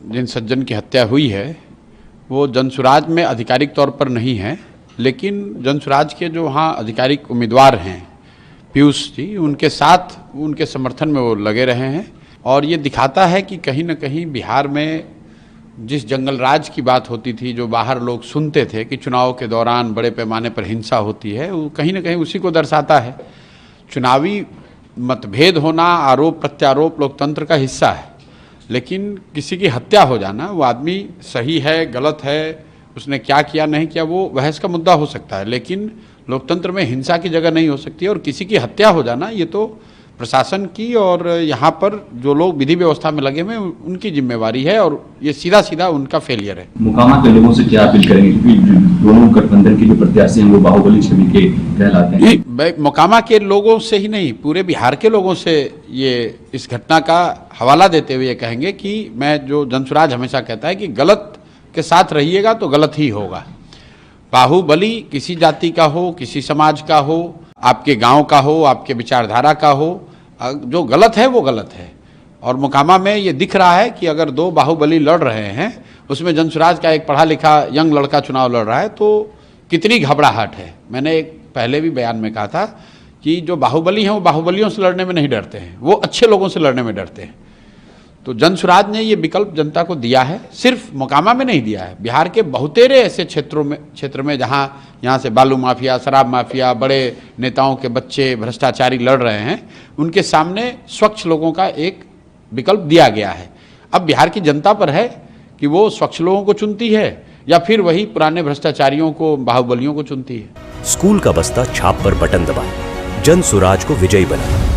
जिन सज्जन की हत्या हुई है वो जनसुराज में आधिकारिक तौर पर नहीं है, लेकिन जनसुराज के जो वहाँ आधिकारिक उम्मीदवार हैं पीयूष जी, उनके साथ उनके समर्थन में वो लगे रहे हैं। और ये दिखाता है कि कहीं न कहीं बिहार में जिस जंगल राज की बात होती थी, जो बाहर लोग सुनते थे कि चुनाव के दौरान बड़े पैमाने पर हिंसा होती है, वो कहीं न कहीं उसी को दर्शाता है। चुनावी मतभेद होना, आरोप प्रत्यारोप लोकतंत्र का हिस्सा है, लेकिन किसी की हत्या हो जाना, वो आदमी सही है गलत है, उसने क्या किया नहीं किया, वो बहस का मुद्दा हो सकता है, लेकिन लोकतंत्र में हिंसा की जगह नहीं हो सकती। और किसी की हत्या हो जाना ये तो प्रशासन की और यहाँ पर जो लोग विधि व्यवस्था में लगे हुए उनकी जिम्मेवारी है, और ये सीधा सीधा उनका फेलियर है। मोकामा के लोगों से क्या अपील करेंगे, क्योंकि दोनों गठबंधन के जो प्रत्याशी हैं वो बाहुबली छवि के कहलाते हैं। मोकामा के लोगों से ही नहीं, पूरे बिहार के लोगों से ये इस घटना का हवाला देते हुए ये कहेंगे कि मैं जो जनसुराज हमेशा कहता है कि गलत के साथ रहिएगा तो गलत ही होगा। बाहुबली किसी जाति का हो, किसी समाज का हो, आपके गांव का हो, आपके विचारधारा का हो, जो गलत है वो गलत है। और मोकामा में ये दिख रहा है कि अगर दो बाहुबली लड़ रहे हैं, उसमें जनसुराज का एक पढ़ा लिखा यंग लड़का चुनाव लड़ रहा है, तो कितनी घबराहट है। मैंने एक पहले भी बयान में कहा था कि जो बाहुबली हैं वो बाहुबलियों से लड़ने में नहीं डरते हैं, वो अच्छे लोगों से लड़ने में डरते हैं। तो जनसुराज ने ये विकल्प जनता को दिया है, सिर्फ मोकामा में नहीं दिया है, बिहार के बहुतेरे ऐसे क्षेत्र में जहाँ यहाँ से बालू माफिया, शराब माफिया, बड़े नेताओं के बच्चे भ्रष्टाचारी लड़ रहे हैं, उनके सामने स्वच्छ लोगों का एक विकल्प दिया गया है। अब बिहार की जनता पर है कि वो स्वच्छ लोगों को चुनती है या फिर वही पुराने भ्रष्टाचारियों को, बाहुबलियों को चुनती है। स्कूल का बस्ता छाप पर बटन दबाएं, जनसुराज को विजयी बनाएं।